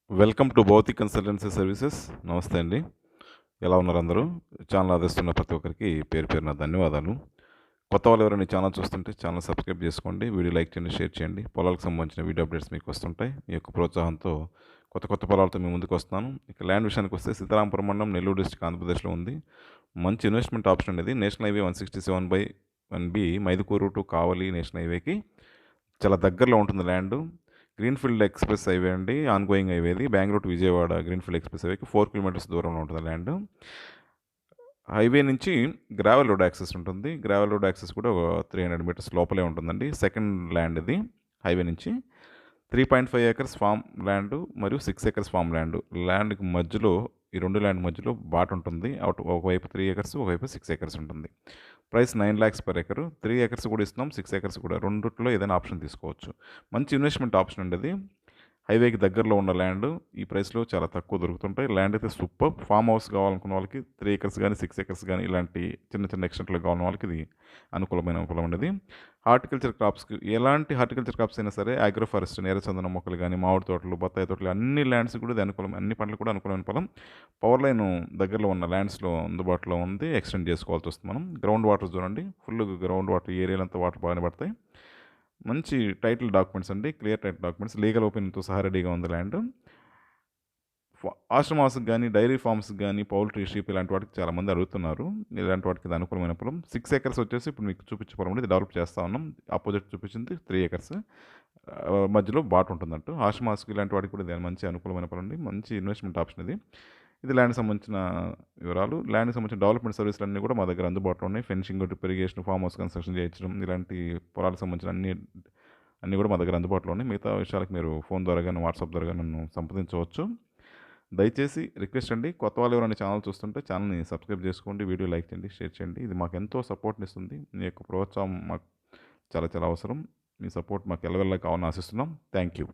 Welcome to Bhautik consultancy services. నమస్తే అండి. ఎలా ఉన్నారు అందరూ? ఛానల్ ఆదరిస్తున్న ప్రతి ఒక్కరికి పేరు పేరున ధన్యవాదాలు. కొత్త వాళ్ళు ఎవరైనా ఈ ఛానల్ చూస్తుంటే ఛానల్ సబ్స్క్రైబ్ చేసుకోండి. వీడియో లైక్ చేయండి, షేర్ చేయండి. పొలాలకు సంబంధించిన వీడియో అప్డేట్స్ మీకు వస్తుంటాయి. మీ యొక్క ప్రోత్సాహంతో కొత్త కొత్త పొలాలతో మీ ముందుకు వస్తున్నాను. ఇక ల్యాండ్ విషయానికి వస్తే సీతారామపురం మండలం, నెల్లూరు డిస్ట్రిక్ట్, ఆంధ్రప్రదేశ్లో ఉంది. మంచి ఇన్వెస్ట్మెంట్ ఆప్షన్ అనేది national highway 167/1B Mydukur to Kavali national హైవేకి చాలా దగ్గరలో ఉంటుంది ల్యాండ్. గ్రీన్ఫీల్డ్ ఎక్స్ప్రెస్ హైవే అండి, ఆన్గోయింగ్ హైవేది. Bengaluru to Vijayawada greenfield express హైవేకి 4 కిలోమీటర్స్ దూరంలో ఉంటుంది ల్యాండ్. హైవే నుంచి గ్రావెల్ రోడ్ యాక్సెస్ ఉంటుంది. గ్రావెల్ రోడ్ యాక్సెస్ కూడా ఒక 300 మీటర్స్ లోపలే ఉంటుందండి. సెకండ్ ల్యాండ్ ఇది హైవే నుంచి. 3.5 ఏకర్స్ ఫామ్ ల్యాండ్ మరియు 6 ఏకర్స్ ఫామ్ ల్యాండ్. ల్యాండ్కి మధ్యలో, ఈ రెండు ల్యాండ్ మధ్యలో బాట ఉంటుంది. ఒకవైపు 3 ఏకర్స్, ఒకవైపు 6 ఏకర్స్ ఉంటుంది. Price 9 lakhs per acre. 3 acres కూడా ఇస్తున్నాం, 6 ఏకర్స్ కూడా. రెండిట్లో ఏదైనా ఆప్షన్ తీసుకోవచ్చు. మంచి ఇన్వెస్ట్మెంట్ ఆప్షన్ అండి అది. హైవేకి దగ్గరలో ఉన్న ల్యాండ్ ఈ ప్రైస్లో చాలా తక్కువ దొరుకుతుంటాయి. ల్యాండ్ అయితే సూపర్. ఫామ్ హౌస్ కావాలనుకున్న వాళ్ళకి 3 ఏకర్స్ కానీ 6 ఏకర్స్ కానీ ఇలాంటి చిన్న చిన్న ఎక్స్టెంట్లో కావాలన్న వాళ్ళకి ఇది అనుకూలమైన పొలం ఉండేది. హార్టికల్చర్ క్రాప్స్కి, ఎలాంటి హార్టికల్చర్ క్రాప్స్ అయినా సరే, అగ్రో ఫారెస్ట్, ఎర్రచందనం మొక్కలు కానీ, మామిడి తోటలు, బత్తాయి తోటలు, అన్ని ల్యాండ్స్ కూడా ఇది అనుకూలం. అన్ని పంటలు కూడా అనుకూలమైన పొలం. పవర్ లైన్ దగ్గరలో ఉన్న ల్యాండ్స్లో అందుబాటులో ఉంది. ఎక్స్టెండ్ చేసుకోవాల్సి వస్తుంది మనం. గ్రౌండ్ వాటర్ చూడండి, ఫుల్ గ్రౌండ్ వాటర్, ఏరియాలంతా వాటర్ బాగానే పడతాయి. మంచి టైటిల్ డాక్యుమెంట్స్ అండి, క్లియర్ టైటిల్ డాక్యుమెంట్స్, లీగల్ ఒపీనియన్తో సహా రెడీగా ఉంది ల్యాండ్. ఆశ్రమ హౌస్కి కానీ, డైరీ ఫార్మ్స్కి కానీ, పౌల్ట్రీ, షీప్ ఇలాంటి వాటికి చాలామంది అడుగుతున్నారు. ఇలాంటి వాటికి ఇది అనుకూలమైన పొలం. 6 ఏకర్స్ వచ్చేసి ఇప్పుడు మీకు చూపించే పొలం ఇది డెవలప్ చేస్తూ ఉన్నాం. ఆపోజిట్ చూపించింది 3 ఏకర్స్. మధ్యలో బాట ఉంటుందంటూ. ఆశ్రమ హౌస్కి ఇలాంటి వాటికి కూడా ఇది మంచి అనుకూలమైన పొలం అండి. మంచి ఇన్వెస్ట్మెంట్ ఆప్షన్ ఇది. ఇది ల్యాండ్కి సంబంధించిన వివరాలు. ల్యాండ్కి సంబంధించిన డెవలప్మెంట్ సర్వీసులు అన్నీ కూడా మా దగ్గర అందుబాటులో ఉన్నాయి. Fencing, drip irrigation, farm house construction చేయించడం, ఇలాంటి పొలాలకు సంబంధించిన అన్నీ కూడా మా దగ్గర అందుబాటులో ఉన్నాయి. మిగతా విషయాలకు మీరు ఫోన్ ద్వారా కానీ, వాట్సాప్ ద్వారా కానీ నన్ను సంప్రదించవచ్చు. దయచేసి రిక్వెస్ట్ అండి, కొత్త వాళ్ళు ఎవరైనా ఛానల్ చూస్తుంటే ఛానల్ని సబ్స్క్రైబ్ చేసుకోండి, వీడియో లైక్ చేయండి, షేర్ చేయండి. ఇది మాకు ఎంతో సపోర్ట్ని ఇస్తుంది. మీ యొక్క ప్రోత్సాహం మాకు చాలా చాలా అవసరం. మీ సపోర్ట్ మాకు ఎల్లవెల్లా కావాలని ఆశిస్తున్నాం. Thank you.